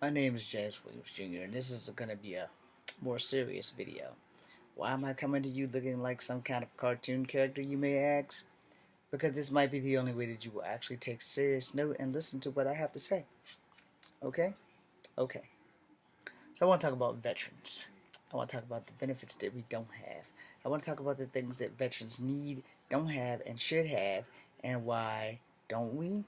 My name is James Williams Jr., and this is going to be a more serious video. Why am I coming to you looking like some kind of cartoon character, you may ask? Because this might be the only way that you will actually take serious note and listen to what I have to say. Okay? Okay. So I want to talk about veterans. I want to talk about the benefits that we don't have. I want to talk about the things that veterans need, don't have, and should have, and why don't we?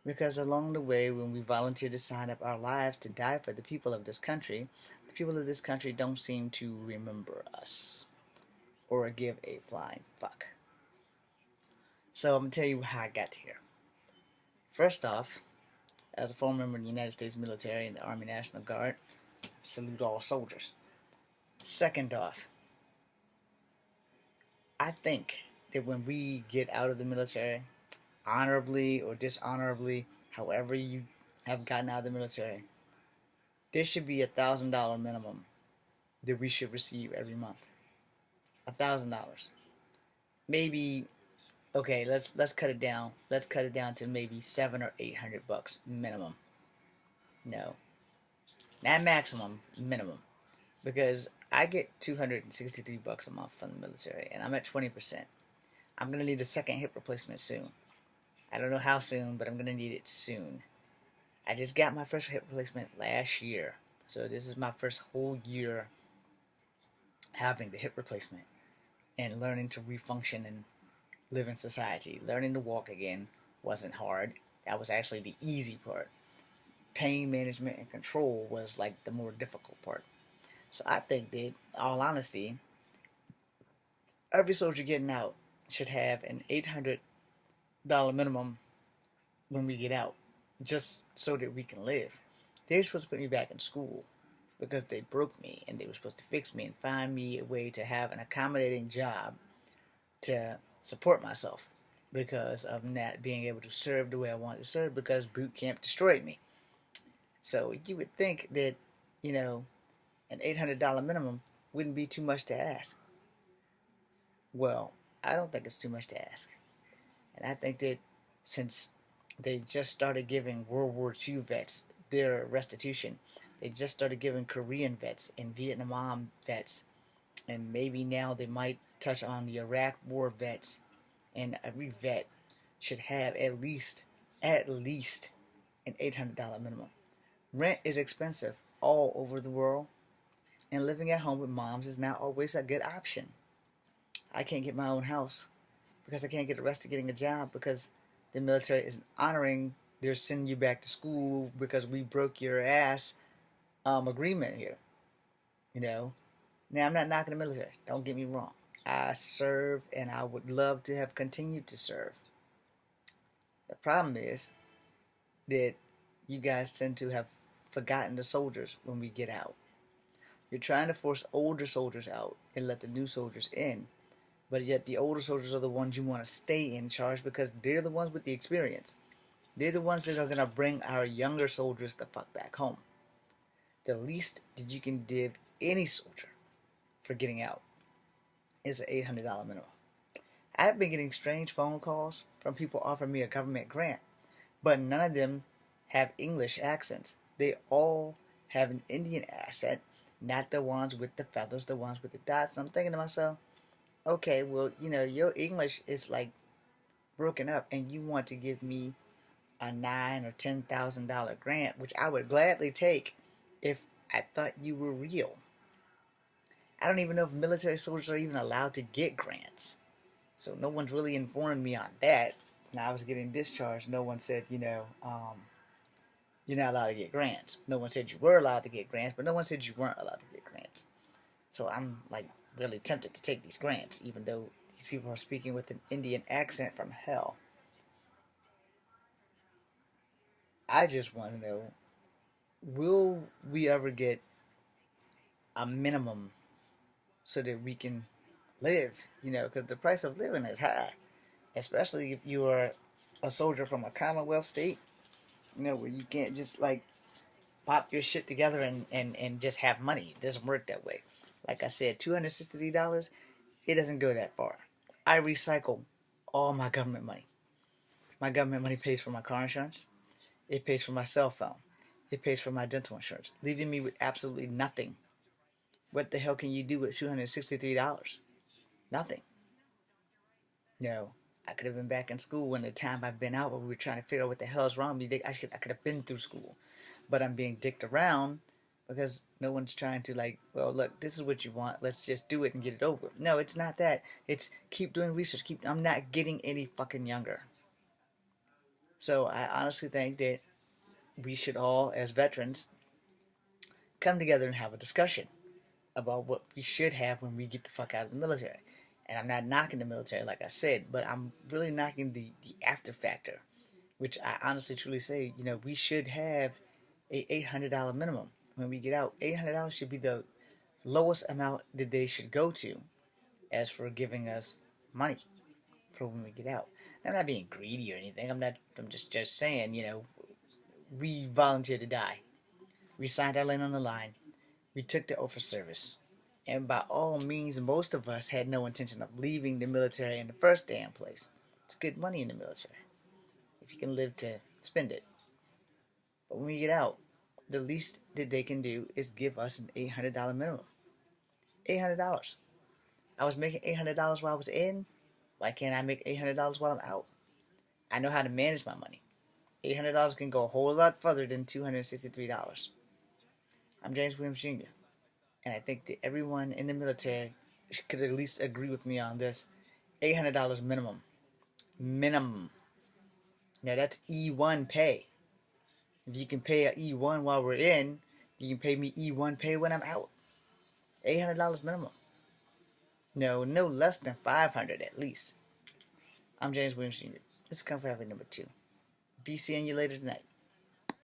Because along the way, when we volunteer to sign up our lives to die for the people of this country, the people of this country don't seem to remember us or give a flying fuck. So I'm going to tell you how I got here. First off, as a former member of the United States military and the Army National Guard, salute all soldiers. Second off, I think that when we get out of the military, honorably or dishonorably, however you have gotten out of the military, there should be $1,000 minimum that we should receive every month. $1,000. Maybe okay. Let's cut it down. Let's cut it down to maybe 700 or 800 bucks minimum. No, not maximum, minimum. Because I get 263 bucks a month from the military, and I'm at 20%. I'm gonna need a second hip replacement soon. I don't know how soon, but I'm gonna need it soon. I just got my first hip replacement last year, so this is my first whole year having the hip replacement and learning to refunction and live in society. Learning to walk again wasn't hard. That was actually the easy part. Pain management and control was like the more difficult part. So I think that, in all honesty, every soldier getting out should have an $800 minimum when we get out, just so that we can live. They were supposed to put me back in school because they broke me and they were supposed to fix me and find me a way to have an accommodating job to support myself because of not being able to serve the way I wanted to serve because boot camp destroyed me. So you would think that, you know, an $800 minimum wouldn't be too much to ask. Well, I don't think it's too much to ask. And I think that since they just started giving World War II vets their restitution, they just started giving Korean vets and Vietnam vets, and maybe now they might touch on the Iraq War vets, and every vet should have at least an $800 minimum. Rent is expensive all over the world, and living at home with moms is not always a good option. I can't get my own house because I can't get arrested getting a job because the military isn't honoring their sending you back to school because we broke your ass agreement here. You know. Now I'm not knocking the military. Don't get me wrong. I serve and I would love to have continued to serve. The problem is that you guys tend to have forgotten the soldiers when we get out. You're trying to force older soldiers out and let the new soldiers in, but yet the older soldiers are the ones you want to stay in charge because they're the ones with the experience. They're the ones that are going to bring our younger soldiers the fuck back home. The least that you can give any soldier for getting out is an $800 minimum. I've been getting strange phone calls from people offering me a government grant, but none of them have English accents. They all have an Indian accent, not the ones with the feathers, the ones with the dots. And I'm thinking to myself, okay, well, your English is like broken up, and you want to give me a $9,000 or $10,000 grant, which I would gladly take if I thought you were real. I don't even know if military soldiers are even allowed to get grants. So no one's really informed me on that. When I was getting discharged, no one said, you're not allowed to get grants. No one said you were allowed to get grants, but no one said you weren't allowed to get grants. So I'm like really tempted to take these grants, even though these people are speaking with an Indian accent from hell. I just want to know, will we ever get a minimum so that we can live? Because the price of living is high, especially if you are a soldier from a Commonwealth state, where you can't just like pop your shit together and just have money. It doesn't work that way. Like I said, $263, it doesn't go that far. I recycle all my government money. My government money pays for my car insurance. It pays for my cell phone. It pays for my dental insurance, leaving me with absolutely nothing. What the hell can you do with $263? Nothing. No. I could have been back in school when the time I've been out, but we were trying to figure out what the hell is wrong with me. I could have been through school, but I'm being dicked around because no one's trying to like, well, look, this is what you want. Let's just do it and get it over. No, it's not that. It's keep doing research. I'm not getting any fucking younger. So I honestly think that we should all, as veterans, come together and have a discussion about what we should have when we get the fuck out of the military. And I'm not knocking the military, like I said, but I'm really knocking the after factor, which I honestly truly say, we should have a $800 minimum when we get out. $800 should be the lowest amount that they should go to as for giving us money for when we get out. I'm not being greedy or anything. I'm just saying, we volunteered to die. We signed our land on the line. We took the oath of service. And by all means, most of us had no intention of leaving the military in the first damn place. It's good money in the military if you can live to spend it. But when we get out, the least that they can do is give us an $800 minimum. $800. I was making $800 while I was in. Why can't I make $800 while I'm out? I know how to manage my money. $800 can go a whole lot further than $263. I'm James Williams Jr. And I think that everyone in the military could at least agree with me on this. $800 minimum. Minimum. Now that's E1 pay. If you can pay a E1 while we're in, you can pay me E1 pay when I'm out. $800 minimum. No less than $500 at least. I'm James Williams Jr. This is Comfort Habit number 2. Be seeing you later tonight.